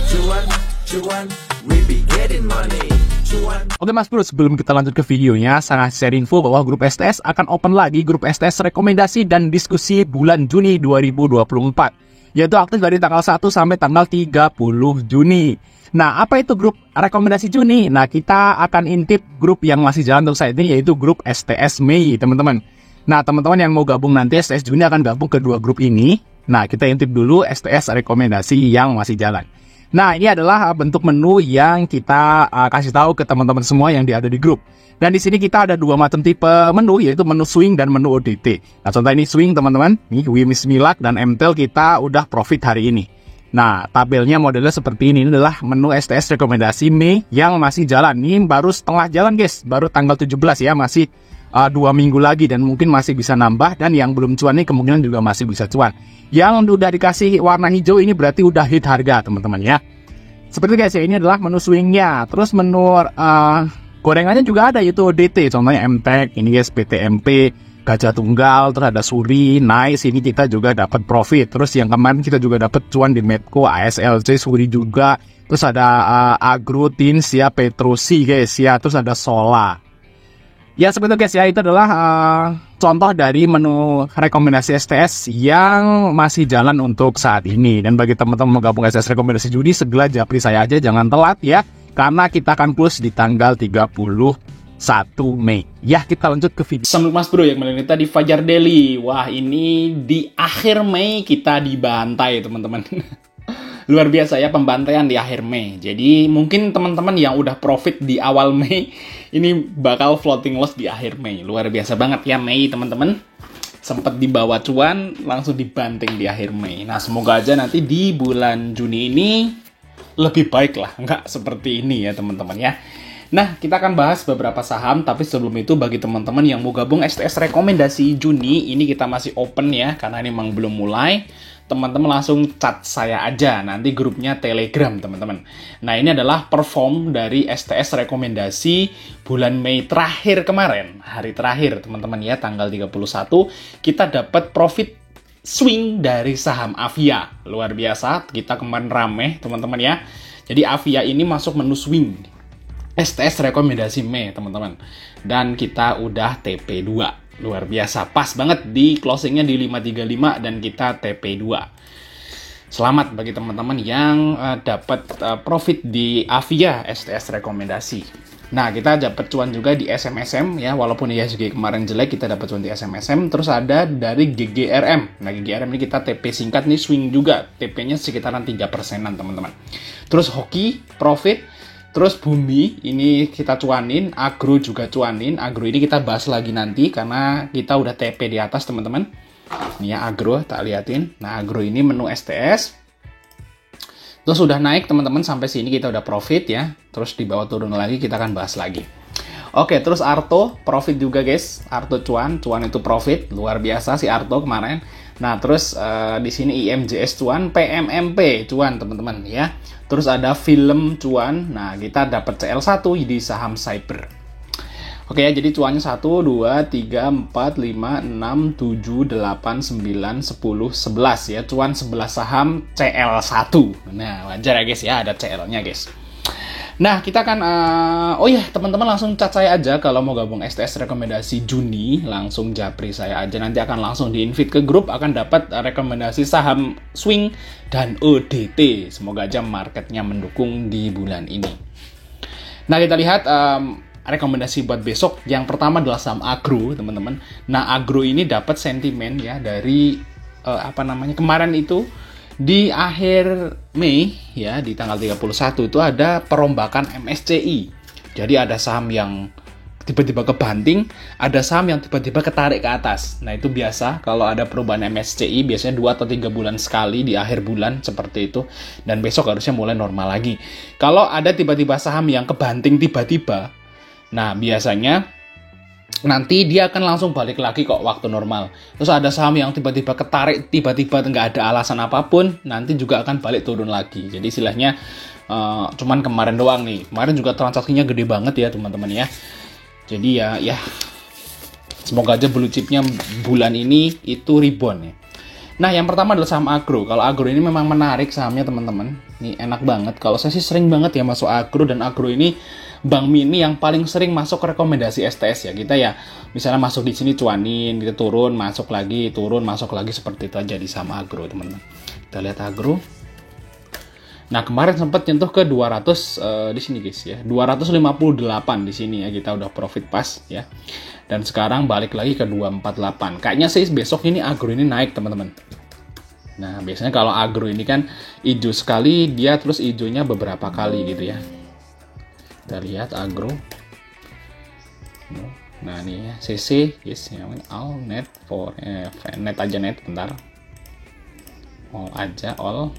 Cuan, cuan, we be getting money. Cuan. Oke Mas Bro, sebelum kita lanjut ke videonya, saya share info bahwa grup STS akan open lagi grup STS rekomendasi dan diskusi bulan Juni 2024, yaitu aktif dari tanggal 1 sampai tanggal 30 Juni. Nah, apa itu grup rekomendasi Juni? Nah, kita akan intip grup yang masih jalan untuk saat ini, yaitu grup STS Mei, teman-teman. Nah, teman-teman yang mau gabung nanti STS Juni akan gabung ke dua grup ini. Nah, kita intip dulu STS rekomendasi yang masih jalan. Nah, ini adalah bentuk menu yang kita kasih tahu ke teman-teman semua yang ada di grup. Dan di sini kita ada dua macam tipe menu, yaitu menu swing dan menu ODT. Nah, contoh ini swing, teman-teman. Nih, Wimis Milak dan MTEL kita udah profit hari ini. Nah, tabelnya modelnya seperti ini. Ini adalah menu STS rekomendasi Mei yang masih jalan. Ini baru setengah jalan, guys. Baru tanggal 17 ya, masih 2 minggu lagi dan mungkin masih bisa nambah. Dan yang belum cuan ini kemungkinan juga masih bisa cuan. Yang udah dikasih warna hijau ini berarti udah hit harga, teman-teman ya. Seperti guys ya, ini adalah menu swingnya. Terus menu gorengannya juga ada, yaitu ODT. Contohnya MTEK, ini guys PTMP, Gajah Tunggal, terus ada Suri, Nice. Ini kita juga dapat profit. Terus yang kemarin kita juga dapat cuan di Medco, ASLC, Suri juga. Terus ada Agro, Tins ya, Petrosi guys ya. Terus ada Sola. Ya seperti itu guys ya, itu adalah contoh dari menu rekomendasi STS yang masih jalan untuk saat ini. Dan bagi teman-teman mau gabung STS rekomendasi Juni, segera japri saya aja, jangan telat ya. Karena kita akan close di tanggal 31 Mei. Ya, kita lanjut ke video. Assalamualaikum Mas Bro, yang kita di Fajar Daily. Wah, ini di akhir Mei kita dibantai teman-teman. Luar biasa ya pembantaian di akhir Mei. Jadi mungkin teman-teman yang udah profit di awal Mei ini bakal floating loss di akhir Mei. Luar biasa banget ya Mei teman-teman. Sempat dibawa cuan langsung dibanting di akhir Mei. Nah, semoga aja nanti di bulan Juni ini lebih baik lah. Nggak seperti ini ya teman-teman ya. Nah, kita akan bahas beberapa saham, tapi sebelum itu bagi teman-teman yang mau gabung STS rekomendasi Juni, ini kita masih open ya, karena ini memang belum mulai. Teman-teman langsung chat saya aja, nanti grupnya Telegram teman-teman. Nah, ini adalah perform dari STS rekomendasi bulan Mei terakhir kemarin, hari terakhir teman-teman ya, tanggal 31, kita dapat profit swing dari saham Avia. Luar biasa, kita kemarin rame teman-teman ya. Jadi Avia ini masuk menu swing STS rekomendasi Mei teman-teman. Dan kita udah TP2. Luar biasa, pas banget di closingnya di 535 dan kita TP2. Selamat bagi teman-teman yang dapat profit di Avia STS rekomendasi. Nah, kita dapat cuan juga di SMSM ya, walaupun IHSG kemarin jelek, kita dapat cuan di SMSM. Terus ada dari GGRM. Nah, GGRM ini kita TP singkat nih, swing juga. TP-nya sekitaran 3%-an teman-teman. Terus Hoki profit. Terus Bumi ini kita cuanin, Agro juga cuanin. Agro ini kita bahas lagi nanti karena kita udah TP di atas teman-teman. Ini ya Agro, tak liatin. Nah, Agro ini menu STS. Terus udah naik teman-teman sampai sini kita udah profit ya. Terus di bawah turun lagi kita akan bahas lagi. Oke, terus Arto profit juga guys. Arto cuan itu profit, luar biasa si Arto kemarin. Nah, terus di sini IMJS cuan, PMMP cuan teman-teman ya. Terus ada film cuan. Nah, kita dapat CL1 di saham Cyber. Oke ya, jadi cuannya 1, 2, 3, 4, 5, 6, 7, 8, 9, 10, 11 ya. Cuan 11 saham CL1. Nah, wajar ya guys ya, ada CL-nya guys. Nah, kita akan, oh ya teman-teman langsung chat saya aja kalau mau gabung STS rekomendasi Juni, langsung japri saya aja, nanti akan langsung di-invite ke grup, akan dapat rekomendasi saham swing dan ODT. Semoga aja marketnya mendukung di bulan ini. Nah, kita lihat rekomendasi buat besok. Yang pertama adalah saham Agro, teman-teman. Nah, Agro ini dapat sentimen ya dari kemarin itu. Di akhir Mei ya, di tanggal 31 itu ada perombakan MSCI. Jadi ada saham yang tiba-tiba kebanting, ada saham yang tiba-tiba ketarik ke atas. Nah, itu biasa kalau ada perubahan MSCI, biasanya 2 atau 3 bulan sekali di akhir bulan seperti itu. Dan besok harusnya mulai normal lagi. Kalau ada tiba-tiba saham yang kebanting tiba-tiba, nah biasanya nanti dia akan langsung balik lagi kok waktu normal. Terus ada saham yang tiba-tiba ketarik, tiba-tiba nggak ada alasan apapun, nanti juga akan balik turun lagi. Jadi istilahnya cuman kemarin doang nih. Kemarin juga transaksinya gede banget ya teman-teman ya. Jadi ya semoga aja blue chipnya bulan ini itu rebound ya. Nah, yang pertama adalah saham agro. Kalau agro ini memang menarik sahamnya teman-teman. Ini enak banget. Kalau saya sih sering banget ya masuk agro, dan agro ini Bank Mini yang paling sering masuk ke rekomendasi STS ya. Kita ya misalnya masuk di sini cuanin, kita turun, masuk lagi, turun, masuk lagi, seperti itu aja di saham agro teman-teman. Kita lihat agro. Nah, kemarin sempat nyentuh ke 200 di sini guys ya. 258 di sini ya, kita udah profit pas ya. Dan sekarang balik lagi ke 248. Kayaknya sih besok ini agro ini naik, teman-teman. Nah, biasanya kalau agro ini kan hijau sekali, dia terus hijaunya beberapa kali gitu ya. Kita lihat agro. Nah, ini ya CC, yes, all net for net aja, net bentar. All aja, all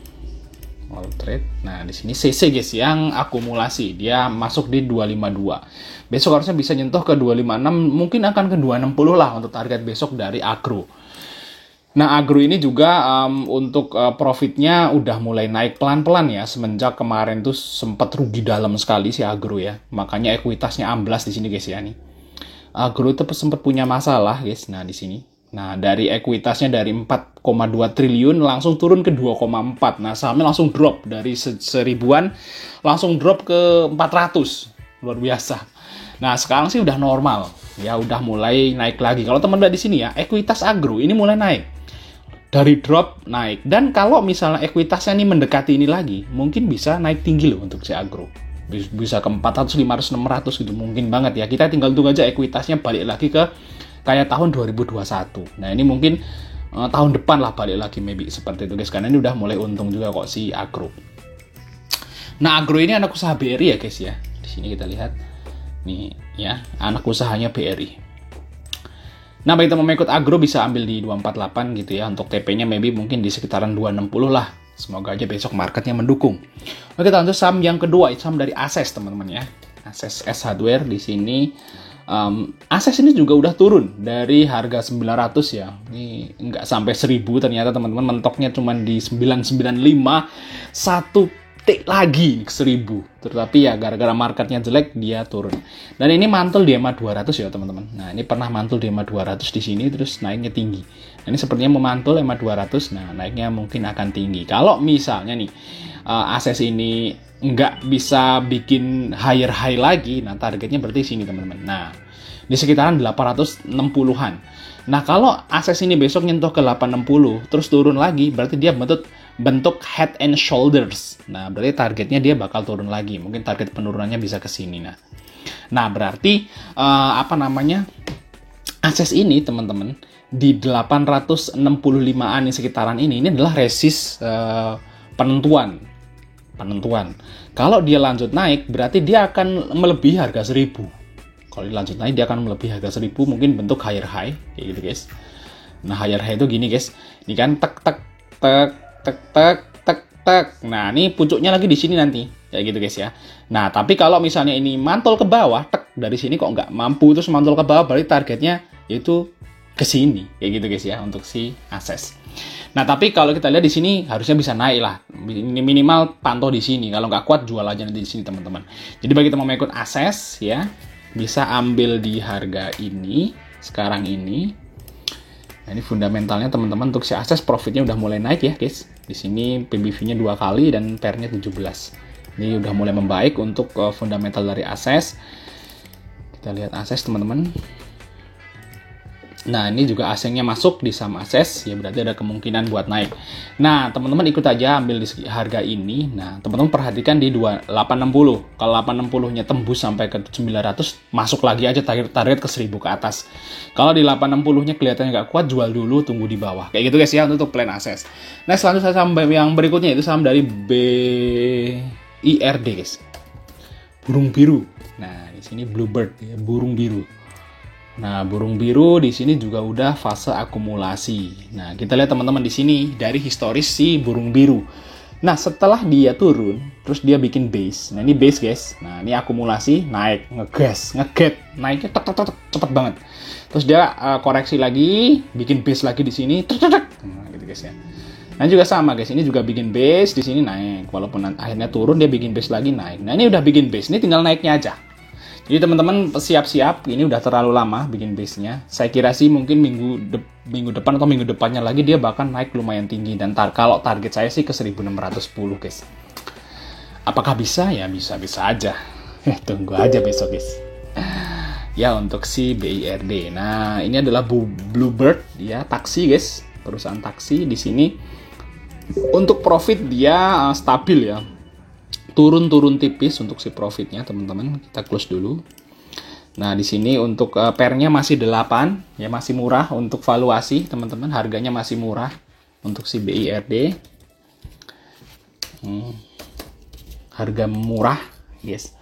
trade. Nah, di sini CC guys yang akumulasi, dia masuk di 252. Besok harusnya bisa nyentuh ke 256, mungkin akan ke 260 lah untuk target besok dari agro. Nah, agro ini juga untuk profitnya udah mulai naik pelan-pelan ya, semenjak kemarin tuh sempat rugi dalam sekali si agro ya. Makanya ekuitasnya amblas di sini guys ya nih. Agro itu sempat punya masalah guys. Nah, di sini. Nah, dari ekuitasnya dari 4,2 triliun langsung turun ke 2,4. Nah, sahamnya langsung drop dari 1000-an langsung drop ke 400. Luar biasa. Nah, sekarang sih udah normal. Ya, udah mulai naik lagi. Kalau teman-teman di sini ya, ekuitas agro ini mulai naik. Dari drop naik. Dan kalau misalnya ekuitasnya ini mendekati ini lagi, mungkin bisa naik tinggi loh untuk si agro. Bisa ke 400, 500, 600 gitu. Mungkin banget ya. Kita tinggal tunggu aja ekuitasnya balik lagi ke kayak tahun 2021. Nah, ini mungkin tahun depan lah balik lagi maybe seperti itu guys. Karena ini udah mulai untung juga kok si agro. Nah, agro ini anak usaha BRI ya guys ya. Di sini kita lihat. Nih ya, anak usahanya BRI. Nah, bagi teman ikut agro bisa ambil di 248 gitu ya. Untuk TP-nya maybe mungkin di sekitaran 260 lah. Semoga aja besok marketnya mendukung. Oke, kita lanjut saham yang kedua, saham dari Ases teman-teman ya. Ases S Hardware di sini. Ases ini juga udah turun dari harga 900 ya. Ini nggak sampai 1000 ternyata teman-teman, mentoknya cuma di 995, satu tik lagi ke 1000. Tetapi ya gara-gara marketnya jelek dia turun. Dan ini mantul di EMA 200 ya teman-teman. Nah, ini pernah mantul di EMA 200 di sini terus naiknya tinggi. Nah, ini sepertinya memantul EMA 200. Nah, naiknya mungkin akan tinggi. Kalau misalnya nih Ases ini nggak bisa bikin higher high lagi, nah targetnya berarti sini teman-teman. Nah, di sekitaran 860-an. Nah, kalau Ases ini besok nyentuh ke 860 terus turun lagi, berarti dia bentuk head and shoulders. Nah, berarti targetnya dia bakal turun lagi. Mungkin target penurunannya bisa ke sini. Nah, berarti Ases ini teman-teman di 865-an di sekitaran ini adalah resist penentuan. Kalau dia lanjut naik, berarti dia akan melebihi harga 1000. Kalau dia lanjut naik, dia akan melebihi harga 1000, mungkin bentuk higher high, kayak gitu guys. Nah, higher high itu gini guys. Ini kan tek. Nah, ini puncuknya lagi di sini nanti, kayak gitu guys ya. Nah, tapi kalau misalnya ini mantul ke bawah, dari sini kok nggak mampu, terus mantul ke bawah, berarti targetnya yaitu ke sini, kayak gitu guys ya, untuk si Ases. Nah, tapi kalau kita lihat di sini harusnya bisa naik lah. Minimal pantau di sini. Kalau nggak kuat jual aja nanti di sini teman-teman. Jadi bagi teman ikut Ases ya, bisa ambil di harga ini sekarang ini. Nah, ini fundamentalnya teman-teman untuk si Ases profitnya udah mulai naik ya guys. Di sini PBV-nya 2 kali dan PER-nya 17. Ini udah mulai membaik untuk fundamental dari Ases. Kita lihat Ases teman-teman. Nah, ini juga asingnya masuk di saham Ases, ya berarti ada kemungkinan buat naik. Nah, teman-teman ikut aja ambil di harga ini. Nah, teman-teman perhatikan di 860. Kalau 860-nya tembus sampai ke 900, masuk lagi aja target ke 1000 ke atas. Kalau di 860-nya kelihatannya nggak kuat, jual dulu, tunggu di bawah. Kayak gitu guys ya untuk plan Ases. Nah, selanjutnya saham yang berikutnya itu saham dari BIRD guys. Burung biru. Nah, di sini Bluebird ya, burung biru. Nah, burung biru di sini juga udah fase akumulasi. Nah, kita lihat teman-teman di sini dari historis si burung biru. Nah, setelah dia turun, terus dia bikin base. Nah, ini base guys. Nah, ini akumulasi, naik, ngeget, naiknya cepet banget. Terus dia koreksi lagi, bikin base lagi di sini, nah, gitu guys ya. Nah, juga sama guys, ini juga bikin base di sini naik. Walaupun akhirnya turun, dia bikin base lagi naik. Nah, ini udah bikin base, ini tinggal naiknya aja. Jadi teman-teman siap-siap, ini udah terlalu lama bikin base-nya. Saya kira sih mungkin minggu depan atau minggu depannya lagi dia bahkan naik lumayan tinggi. Dan kalau target saya sih ke 1610 guys. Apakah bisa? Ya bisa-bisa aja. Tunggu aja besok guys. Ya untuk si BIRD. Nah ini adalah Bluebird ya, taksi guys, perusahaan taksi di sini. Untuk profit dia stabil ya. Turun tipis untuk si profitnya teman-teman. Kita close dulu. Nah di sini untuk pairnya masih 8 ya, masih murah untuk valuasi teman-teman, harganya masih murah untuk si BIRD. Harga murah, yes.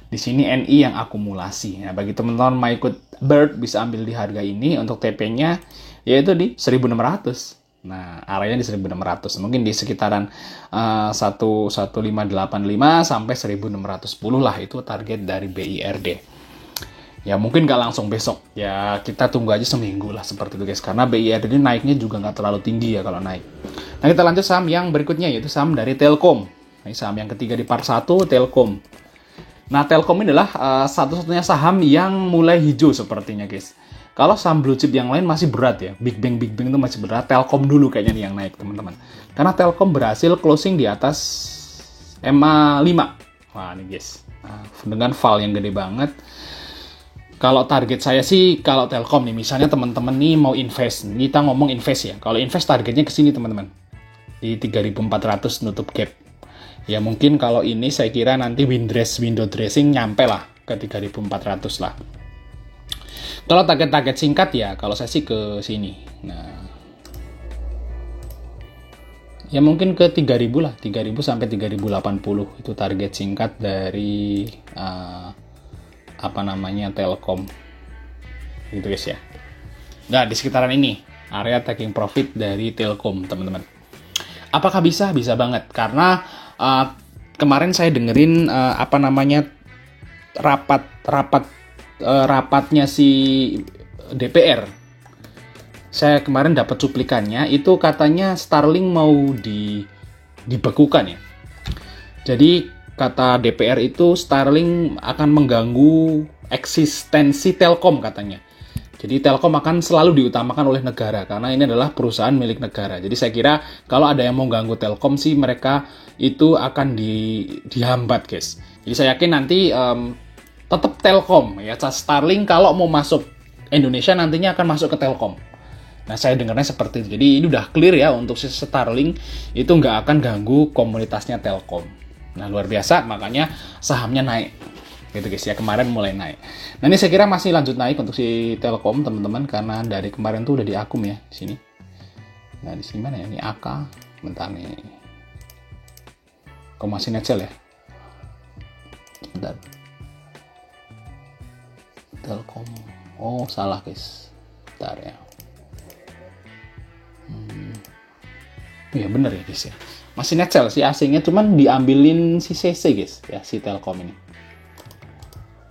Di sini NI yang akumulasi. Nah bagi teman-teman mau ikut Bird bisa ambil di harga ini. Untuk TP-nya yaitu di 1600. Nah, areanya di 1600, mungkin di sekitaran 11585 sampai 1610 lah, itu target dari BIRD. Ya mungkin nggak langsung besok, ya kita tunggu aja seminggu lah seperti itu guys, karena BIRD ini naiknya juga nggak terlalu tinggi ya kalau naik. Nah kita lanjut saham yang berikutnya, yaitu saham dari Telkom. Ini saham yang ketiga di part 1, Telkom. Nah Telkom ini adalah satu-satunya saham yang mulai hijau sepertinya guys. Kalau saham blue chip yang lain masih berat ya, Big Bang itu masih berat, Telkom dulu kayaknya nih yang naik teman-teman. Karena Telkom berhasil closing di atas MA5. Wah ini guys, dengan val yang gede banget. Kalau target saya sih, kalau Telkom nih, misalnya teman-teman nih mau invest, kita ngomong invest ya. Kalau invest targetnya ke sini teman-teman, di 3.400 nutup gap. Ya mungkin kalau ini saya kira nanti window dressing nyampe lah ke 3.400 lah. Kalau target-target singkat ya, kalau saya sih ke sini. Nah, ya mungkin ke 3.000 lah, 3.000 sampai 3.080 itu target singkat dari Telkom. Gitu guys ya. Nah, di sekitaran ini area taking profit dari Telkom, teman-teman. Apakah bisa? Bisa banget, karena kemarin saya dengerin rapatnya si DPR. Saya kemarin dapat cuplikannya, itu katanya Starlink mau dibekukan ya. Jadi kata DPR itu Starlink akan mengganggu eksistensi Telkom katanya. Jadi Telkom akan selalu diutamakan oleh negara karena ini adalah perusahaan milik negara. Jadi saya kira kalau ada yang mau ganggu Telkom sih mereka itu akan dihambat guys. Jadi saya yakin nanti tetap Telkom ya, Starlink kalau mau masuk Indonesia nantinya akan masuk ke Telkom. Nah saya dengarnya seperti itu. Jadi ini udah clear ya, untuk si Starlink itu nggak akan ganggu komunitasnya Telkom. Nah luar biasa, makanya sahamnya naik gitu guys ya, kemarin mulai naik. Nah ini saya kira masih lanjut naik untuk si Telkom teman-teman, karena dari kemarin tuh udah diakum ya di sini. Nah di sini mana ya, ini AK bentar nih, kok masih netzel ya, bentar. Telkom, oh salah guys, bentar ya. Ya bener ya guys ya, masih netzel si asingnya, cuman diambilin si CC guys ya, si Telkom ini.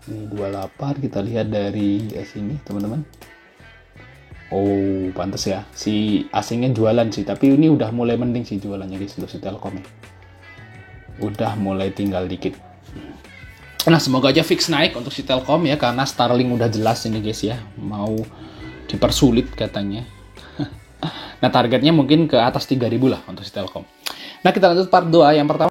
Ini 28, kita lihat dari sini teman-teman. Oh pantas ya, si asingnya jualan sih, tapi ini udah mulai mending sih jualannya guys untuk si Telkom ya. Udah mulai tinggal dikit. Nah semoga aja fix naik untuk si Telkom ya, karena Starlink udah jelas ini guys ya, mau dipersulit katanya. Nah targetnya mungkin ke atas 3.000 lah untuk si Telkom. Nah kita lanjut part 2, yang pertama